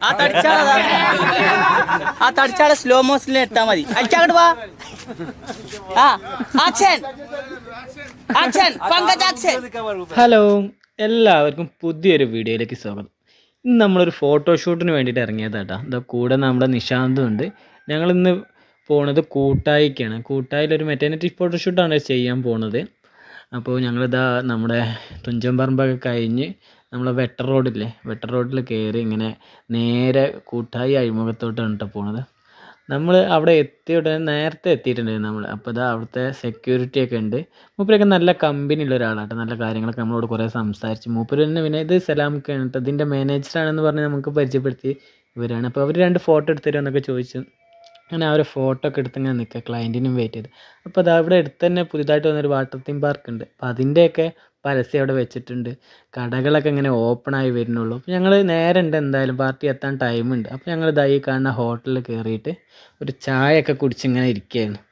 ആ തടിച്ചാളെ സ്ലോ മോഷനിൽ എടുത്താൽ മതി. അടിച്ചങ്ങോട്ട് വാ. ഹലോ, എല്ലാവർക്കും പുതിയൊരു വീഡിയോയിലേക്ക് സ്വാഗതം. ഇന്ന് നമ്മളൊരു ഫോട്ടോഷൂട്ടിന് വേണ്ടിയിട്ട് ഇറങ്ങിയതാട്ടാ. ഇതാ കൂടെ നമ്മുടെ നിശാന്തും ഉണ്ട്. ഞങ്ങളിന്ന് പോണത് കൂട്ടായിക്കാണ്. കൂട്ടായിലൊരു മെറ്റേണിറ്റി ഫോട്ടോഷൂട്ടാണ് ചെയ്യാൻ പോണത്. അപ്പോൾ ഞങ്ങളിതാ നമ്മുടെ തുഞ്ചൻ പറമ്പൊക്കെ കഴിഞ്ഞ് നമ്മളെ വെട്ടർ റോഡിൽ കയറി ഇങ്ങനെ നേരെ കൂട്ടായി അഴിമുഖത്തോട്ടാണ് കേട്ടോ പോണത്. നമ്മൾ അവിടെ എത്തിയ ഉടനെ നേരത്തെ എത്തിയിട്ടുണ്ടായിരുന്നു നമ്മൾ. അപ്പോൾ ഇതാ അവിടുത്തെ സെക്യൂരിറ്റി ഒക്കെ ഉണ്ട്. മൂപ്പരൊക്കെ നല്ല കമ്പനി ഉള്ള ഒരാളാട്ടോ. നല്ല കാര്യങ്ങളൊക്കെ നമ്മളോട് കുറേ സംസാരിച്ച് മൂപ്പര് തന്നെ പിന്നെ ഇത് സലാംക്കാണ് കേട്ടോ, ഇതിൻ്റെ മാനേജറാണെന്ന് പറഞ്ഞ് നമുക്ക് പരിചയപ്പെടുത്തി ഇവരാണ്. അപ്പോൾ അവർ 2 ഫോട്ടോ എടുത്തരുമെന്നൊക്കെ ചോദിച്ചു. അങ്ങനെ ആ ഒരു ഫോട്ടോ ഒക്കെ എടുത്ത് ഇങ്ങനെ നിൽക്കുക, ക്ലയൻറ്റിനും വെയിറ്റ് ചെയ്ത്. അപ്പോൾ അത് അവിടെ അടുത്ത് തന്നെ പുതിയതായിട്ട് വന്നൊരു വാട്ടർ തീം പാർക്ക് ഉണ്ട്. അപ്പോൾ അതിൻ്റെയൊക്കെ പരസ്യം അവിടെ വെച്ചിട്ടുണ്ട്. കടകളൊക്കെ ഇങ്ങനെ ഓപ്പണായി വരുന്നുള്ളൂ. അപ്പോൾ ഞങ്ങൾ നേരെ ഉണ്ട്, എന്തായാലും പാർട്ടി എത്താൻ ടൈമുണ്ട്. അപ്പോൾ ഞങ്ങൾ ഇതായി കാണുന്ന ഹോട്ടലിൽ കയറിയിട്ട് ഒരു ചായയൊക്കെ കുടിച്ച് ഇങ്ങനെ ഇരിക്കുകയായിരുന്നു.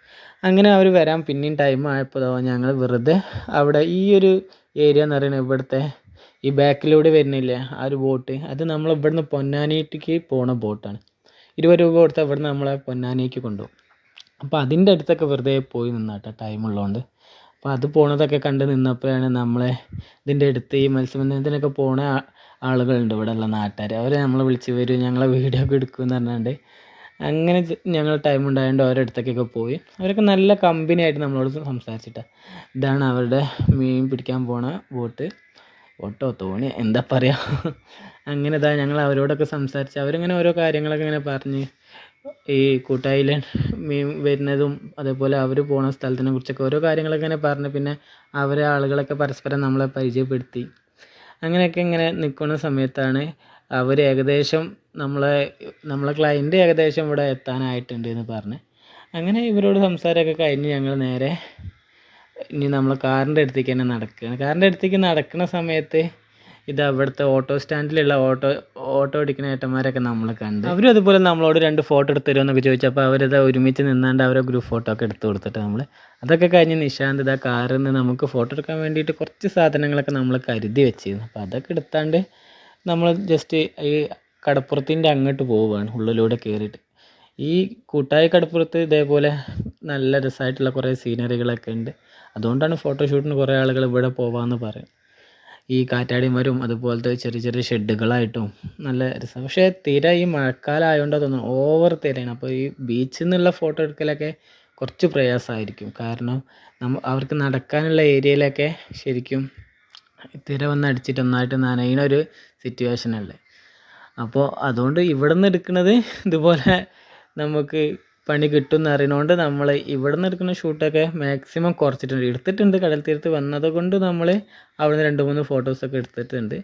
അങ്ങനെ അവർ വരാൻ പിന്നെയും ടൈം ആയപ്പോൾ ഞങ്ങൾ വെറുതെ അവിടെ ഈ ഒരു ഏരിയ എന്ന് പറയുന്നത് ഇവിടുത്തെ ഈ ബാക്കിലൂടെ വരുന്നില്ലേ ആ ഒരു ബോട്ട്, അത് നമ്മൾ ഇവിടുന്ന് പൊന്നാനിയിലേക്ക് പോണ ബോട്ടാണ്. 20 രൂപ കൊടുത്താൽ ഇവിടുന്ന് നമ്മളെ പൊന്നാനിക്ക് കൊണ്ടുപോകും. അപ്പോൾ അതിൻ്റെ അടുത്തൊക്കെ വെറുതെ പോയി നിന്നാട്ടോ ടൈമുള്ളതുകൊണ്ട്. അപ്പോൾ അത് പോണതൊക്കെ കണ്ട് നിന്നപ്പോഴാണ് നമ്മളെ ഇതിൻ്റെ അടുത്ത് ഈ മത്സ്യബന്ധനത്തിനൊക്കെ പോണ ആളുകളുണ്ട് ഇവിടെ ഉള്ള നാട്ടുകാർ. അവർ നമ്മളെ വിളിച്ച് വരും, ഞങ്ങളെ വീഡിയോ ഒക്കെ എടുക്കുമെന്ന് പറഞ്ഞാണ്ട്. അങ്ങനെ ഞങ്ങൾ ടൈം ഉണ്ടായതുകൊണ്ട് അവരുടെ അടുത്തേക്കൊക്കെ പോയി. അവരൊക്കെ നല്ല കമ്പനി ആയിട്ട് നമ്മളോട് സംസാരിച്ചിട്ടാണ്. ഇതാണ് അവരുടെ മീൻ പിടിക്കാൻ പോണ ബോട്ടോ തോണി എന്താ പറയുക. അങ്ങനെ ഇതാ ഞങ്ങൾ അവരോടൊക്കെ സംസാരിച്ച് അവരിങ്ങനെ ഓരോ കാര്യങ്ങളൊക്കെ ഇങ്ങനെ പറഞ്ഞ് ഈ കൂട്ടായിലെ മീൻ വരുന്നതും അതേപോലെ അവർ പോണ സ്ഥലത്തിനെ കുറിച്ചൊക്കെ ഓരോ കാര്യങ്ങളൊക്കെ ഇങ്ങനെ പറഞ്ഞ് പിന്നെ അവരെ ആളുകളൊക്കെ പരസ്പരം നമ്മളെ പരിചയപ്പെടുത്തി. അങ്ങനെയൊക്കെ ഇങ്ങനെ നിൽക്കുന്ന സമയത്താണ് അവർ ഏകദേശം നമ്മളെ ക്ലയൻറ്റ് ഏകദേശം ഇവിടെ എത്താനായിട്ടുണ്ട് എന്ന് പറഞ്ഞ്. അങ്ങനെ ഇവരോട് സംസാരമൊക്കെ കഴിഞ്ഞ് ഞങ്ങൾ നേരെ ഇനി നമ്മൾ കാറിൻ്റെ അടുത്തേക്ക് തന്നെ നടക്കുകയാണ്. കാറിൻ്റെ അടുത്തേക്ക് നടക്കുന്ന സമയത്ത് ഇത് അവിടുത്തെ ഓട്ടോ സ്റ്റാൻഡിലുള്ള ഓട്ടോ ഓടിക്കുന്ന ഏട്ടന്മാരൊക്കെ നമ്മൾ കണ്ട്. അവരും അതുപോലെ നമ്മളോട് 2 ഫോട്ടോ എടുത്ത് തരുമെന്നൊക്കെ ചോദിച്ചപ്പോൾ അവരിത് ഒരുമിച്ച് നിന്നാണ്ട് അവരെ ഗ്രൂപ്പ് ഫോട്ടോ ഒക്കെ എടുത്ത് കൊടുത്തിട്ട് നമ്മൾ അതൊക്കെ കഴിഞ്ഞ് നിശാന്ത് ഇതാ കാറിൽ നിന്ന് നമുക്ക് ഫോട്ടോ എടുക്കാൻ വേണ്ടിയിട്ട് കുറച്ച് സാധനങ്ങളൊക്കെ നമ്മൾ കരുതി വെച്ചിരുന്നു. അപ്പോൾ അതൊക്കെ എടുത്താണ്ട് നമ്മൾ ജസ്റ്റ് ഈ കടപ്പുറത്തിൻ്റെ അങ്ങോട്ട് പോവുകയാണ്, ഉള്ളിലൂടെ കയറിയിട്ട്. ഈ കൂട്ടായി കടപ്പുറത്ത് ഇതേപോലെ നല്ല രസമായിട്ടുള്ള കുറേ സീനറികളൊക്കെ ഉണ്ട്. അതുകൊണ്ടാണ് ഫോട്ടോഷൂട്ടിന് കുറേ ആളുകൾ ഇവിടെ പോകാമെന്ന് പറയും. ഈ കാറ്റാടിമരും അതുപോലത്തെ ചെറിയ ചെറിയ ഷെഡുകളായിട്ടും നല്ല രസം. പക്ഷേ തിര ഈ മഴക്കാലം ആയതുകൊണ്ടാണ് തോന്നുന്നു ഓവർ തിരയാണ്. അപ്പോൾ ഈ ബീച്ചിൽ നിന്നുള്ള ഫോട്ടോ എടുക്കലൊക്കെ കുറച്ച് പ്രയാസമായിരിക്കും. കാരണം അവർക്ക് നടക്കാനുള്ള ഏരിയയിലൊക്കെ ശരിക്കും തിര വന്ന് അടിച്ചിട്ട് ഒന്നായിട്ട് നനയുന്നൊരു സിറ്റുവേഷനല്ലേ. അപ്പോൾ അതുകൊണ്ട് ഇവിടെ നിന്ന് എടുക്കുന്നത് ഇതുപോലെ നമുക്ക് പണി കിട്ടും എന്ന് അറിയുന്നതുകൊണ്ട് നമ്മൾ ഇവിടെ നിന്ന് എടുക്കുന്ന ഷൂട്ടൊക്കെ മാക്സിമം എടുത്തിട്ടുണ്ട്. കടൽ തീരത്ത് വന്നത് കൊണ്ട് നമ്മൾ അവിടെ നിന്ന് 2-3 ഫോട്ടോസൊക്കെ എടുത്തിട്ടുണ്ട്.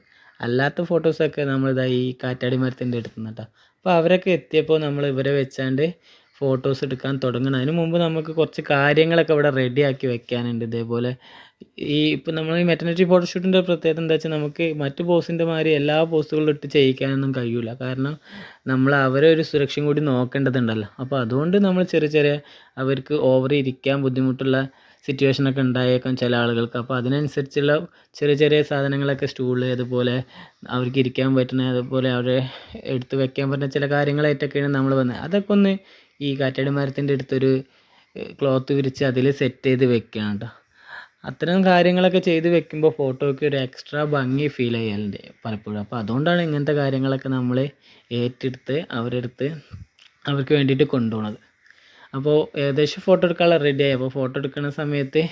അല്ലാത്ത ഫോട്ടോസൊക്കെ നമ്മളിതാ ഈ കാറ്റാടി മരത്തിൻ്റെ എടുത്തുന്നിട്ടാണ്. അപ്പോൾ അവരൊക്കെ എത്തിയപ്പോൾ നമ്മൾ ഇവരെ വെച്ചാണ്ട് ഫോട്ടോസ് എടുക്കാൻ തുടങ്ങണം. അതിന് മുമ്പ് നമുക്ക് കുറച്ച് കാര്യങ്ങളൊക്കെ ഇവിടെ റെഡിയാക്കി വെക്കാനുണ്ട്. ഇതേപോലെ ഇപ്പം നമ്മൾ ഈ മെറ്റർണിറ്റി ഫോട്ടോഷൂട്ടിൻ്റെ പ്രത്യേകത എന്താ വെച്ചാൽ നമുക്ക് മറ്റ് പോസിൻ്റെ മാതിരി എല്ലാ പോസുകളും ഇട്ട് ചെയ്യിക്കാനൊന്നും കഴിയില്ല. കാരണം നമ്മൾ അവരെ ഒരു സുരക്ഷയും കൂടി നോക്കേണ്ടതുണ്ടല്ലോ. അപ്പോൾ അതുകൊണ്ട് നമ്മൾ ചെറിയ അവർക്ക് ഓവർ ഇരിക്കാൻ ബുദ്ധിമുട്ടുള്ള സിറ്റുവേഷനൊക്കെ ഉണ്ടായേക്കാം ചില ആളുകൾക്ക്. അപ്പോൾ അതിനനുസരിച്ചുള്ള ചെറിയ സാധനങ്ങളൊക്കെ സ്റ്റൂള് അതുപോലെ അവർക്ക് ഇരിക്കാൻ പറ്റുന്ന അതുപോലെ അവരെ എടുത്ത് വെക്കാൻ പറ്റുന്ന ചില കാര്യങ്ങളായിട്ടൊക്കെയാണ് നമ്മൾ വന്നത്. അതൊക്കെ ഒന്ന് ഈ കാറ്റാടി മരത്തിൻ്റെ അടുത്തൊരു ക്ലോത്ത് വിരിച്ച് അതിൽ സെറ്റ് ചെയ്ത് വെക്കുകയാണ് കേട്ടോ. അത്തരം കാര്യങ്ങളൊക്കെ ചെയ്ത് വെക്കുമ്പോൾ ഫോട്ടോയ്ക്ക് ഒരു എക്സ്ട്രാ ഭംഗി ഫീൽ ചെയ്യലുണ്ട് പലപ്പോഴും. അപ്പോൾ അതുകൊണ്ടാണ് ഇങ്ങനത്തെ കാര്യങ്ങളൊക്കെ നമ്മൾ ഏറ്റെടുത്ത് അവർക്ക് വേണ്ടിയിട്ട് കൊണ്ടുപോകുന്നത്. അപ്പോൾ ഏകദേശം ഫോട്ടോ എടുക്കാനുള്ള റെഡിയായി. അപ്പോൾ ഫോട്ടോ എടുക്കുന്ന സമയത്ത്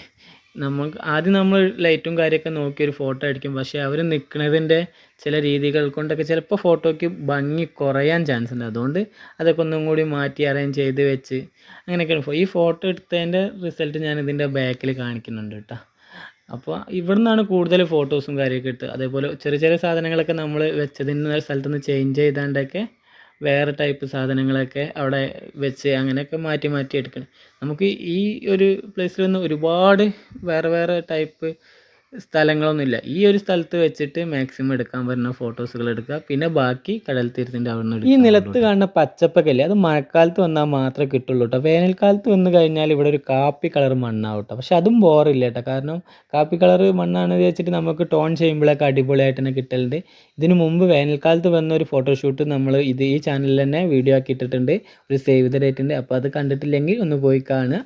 ആദ്യം നമ്മൾ ലൈറ്റും കാര്യമൊക്കെ നോക്കി ഒരു ഫോട്ടോ അടിക്കും. പക്ഷേ അവർ നിൽക്കുന്നതിൻ്റെ ചില രീതികൾ കൊണ്ടൊക്കെ ചിലപ്പോൾ ഫോട്ടോയ്ക്ക് ഭംഗി കുറയാൻ ചാൻസ് ഉണ്ട്. അതുകൊണ്ട് അതൊക്കെ ഒന്നും കൂടി മാറ്റി അറേഞ്ച് ചെയ്ത് വെച്ച് അങ്ങനെയൊക്കെയാണ്. ഈ ഫോട്ടോ എടുത്തതിൻ്റെ റിസൾട്ട് ഞാൻ ഇതിൻ്റെ ബാക്കിൽ കാണിക്കുന്നുണ്ട് കേട്ടോ. അപ്പോൾ ഇവിടെ നിന്നാണ് കൂടുതൽ ഫോട്ടോസും കാര്യമൊക്കെ ഇട്ട്. അതേപോലെ ചെറിയ സാധനങ്ങളൊക്കെ നമ്മൾ വെച്ചതിന് സ്ഥലത്തുനിന്ന് ചേഞ്ച് ചെയ്താണ്ടൊക്കെ വേറെ ടൈപ്പ് സാധനങ്ങളൊക്കെ അവിടെ വെച്ച് അങ്ങനെയൊക്കെ മാറ്റി എടുക്കണം. നമുക്ക് ഈ ഒരു പ്ലേസിൽ നിന്ന് ഒരുപാട് വേറെ ടൈപ്പ് സ്ഥലങ്ങളൊന്നുമില്ല. ഈ ഒരു സ്ഥലത്ത് വെച്ചിട്ട് മാക്സിമം എടുക്കാൻ പറ്റുന്ന ഫോട്ടോസുകൾ എടുക്കുക. പിന്നെ ബാക്കി കടൽ തീരത്തിൻ്റെ അവിടെ നിന്ന് ഈ നിലത്ത് കാണുന്ന പച്ചപ്പൊക്കെ ഇല്ലേ, അത് മഴക്കാലത്ത് വന്നാൽ മാത്രമേ കിട്ടുള്ളൂ കേട്ടോ. വേനൽക്കാലത്ത് വന്നു കഴിഞ്ഞാൽ ഇവിടെ ഒരു കാപ്പി കളർ മണ്ണാവും കേട്ടോ. പക്ഷെ അതും ബോറില്ല കേട്ടോ. കാരണം കാപ്പി കളർ മണ്ണാണ് വെച്ചിട്ട് നമുക്ക് ടോൺ ചെയ്യുമ്പോഴൊക്കെ അടിപൊളിയായിട്ട് തന്നെ കിട്ടലുണ്ട്. ഇതിനു മുമ്പ് വേനൽക്കാലത്ത് വന്ന ഒരു ഫോട്ടോഷൂട്ട് നമ്മൾ ഈ ചാനലിൽ തന്നെ വീഡിയോ ആക്കി ഇട്ടിട്ടുണ്ട്. ഒരു സേവ് ദ ഡേറ്റ് ഉണ്ട്. അപ്പോൾ അത് കണ്ടിട്ടില്ലെങ്കിൽ ഒന്ന് പോയി കാണുക.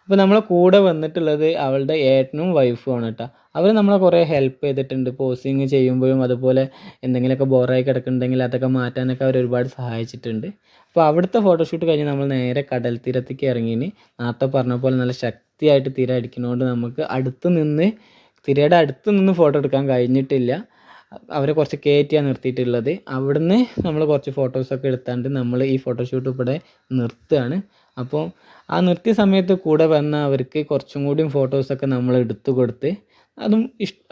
അപ്പോൾ നമ്മളെ കൂടെ വന്നിട്ടുള്ളത് അവളുടെ ഏട്ടനും വൈഫുമാണ് കേട്ടോ. അവർ നമ്മളെ കുറേ ഹെൽപ്പ് ചെയ്തിട്ടുണ്ട്. പോസിങ് ചെയ്യുമ്പോഴും അതുപോലെ എന്തെങ്കിലുമൊക്കെ ബോറായി കിടക്കുന്നുണ്ടെങ്കിൽ അതൊക്കെ മാറ്റാനൊക്കെ അവർ ഒരുപാട് സഹായിച്ചിട്ടുണ്ട്. അപ്പോൾ അവിടുത്തെ ഫോട്ടോഷൂട്ട് കഴിഞ്ഞ് നമ്മൾ നേരെ കടൽ തീരത്തേക്ക് ഇറങ്ങിയിന്. നേരത്തെ പറഞ്ഞ പോലെ നല്ല ശക്തിയായിട്ട് തിര അടിക്കുന്നതുകൊണ്ട് നമുക്ക് തിരയുടെ അടുത്ത് നിന്ന് ഫോട്ടോ എടുക്കാൻ കഴിഞ്ഞിട്ടില്ല. അവരെ കുറച്ച് കയറ്റിയാണ് നിർത്തിയിട്ടുള്ളത്. അവിടുന്ന് നമ്മൾ കുറച്ച് ഫോട്ടോസൊക്കെ എടുത്താണ്ട് നമ്മൾ ഈ ഫോട്ടോഷൂട്ട് ഇവിടെ നിർത്തുകയാണ്. അപ്പോൾ ആ നിർത്തിയ സമയത്ത് കൂടെ വന്ന അവർക്ക് കുറച്ചും കൂടിയും ഫോട്ടോസൊക്കെ നമ്മൾ എടുത്തു കൊടുത്ത് അതും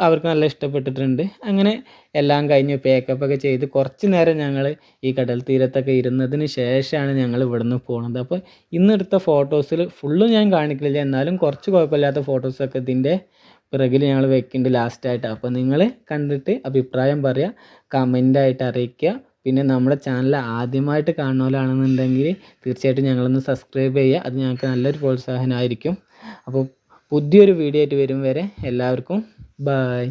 അവർക്ക് നല്ല ഇഷ്ടപ്പെട്ടിട്ടുണ്ട്. അങ്ങനെ എല്ലാം കഴിഞ്ഞ് പേക്കപ്പൊക്കെ ചെയ്ത് കുറച്ച് നേരം ഞങ്ങൾ ഈ കടൽ തീരത്തൊക്കെ ഇരുന്നതിന് ശേഷമാണ് ഞങ്ങൾ ഇവിടുന്ന് പോകുന്നത്. അപ്പോൾ ഇന്നെടുത്ത ഫോട്ടോസിൽ ഫുള്ളും ഞാൻ കാണിക്കില്ല, എന്നാലും കുറച്ച് കുഴപ്പമില്ലാത്ത ഫോട്ടോസൊക്കെ ഇതിൻ്റെ പിറകിൽ ഞങ്ങൾ വെക്കുന്നുണ്ട് ലാസ്റ്റായിട്ട്. അപ്പോൾ നിങ്ങൾ കണ്ടിട്ട് അഭിപ്രായം പറയുക, കമൻ്റായിട്ട് അറിയിക്കുക. പിന്നെ നമ്മുടെ ചാനൽ ആദ്യമായിട്ട് കാണുന്നവരാണെന്നുണ്ടെങ്കിൽ തീർച്ചയായിട്ടും ഞങ്ങളൊന്ന് സബ്സ്ക്രൈബ് ചെയ്യുക. അത് ഞങ്ങൾക്ക് നല്ലൊരു പ്രോത്സാഹനമായിരിക്കും. അപ്പോൾ പുതിയൊരു വീഡിയോ ആയിട്ട് വരും വരെ എല്ലാവർക്കും ബൈ.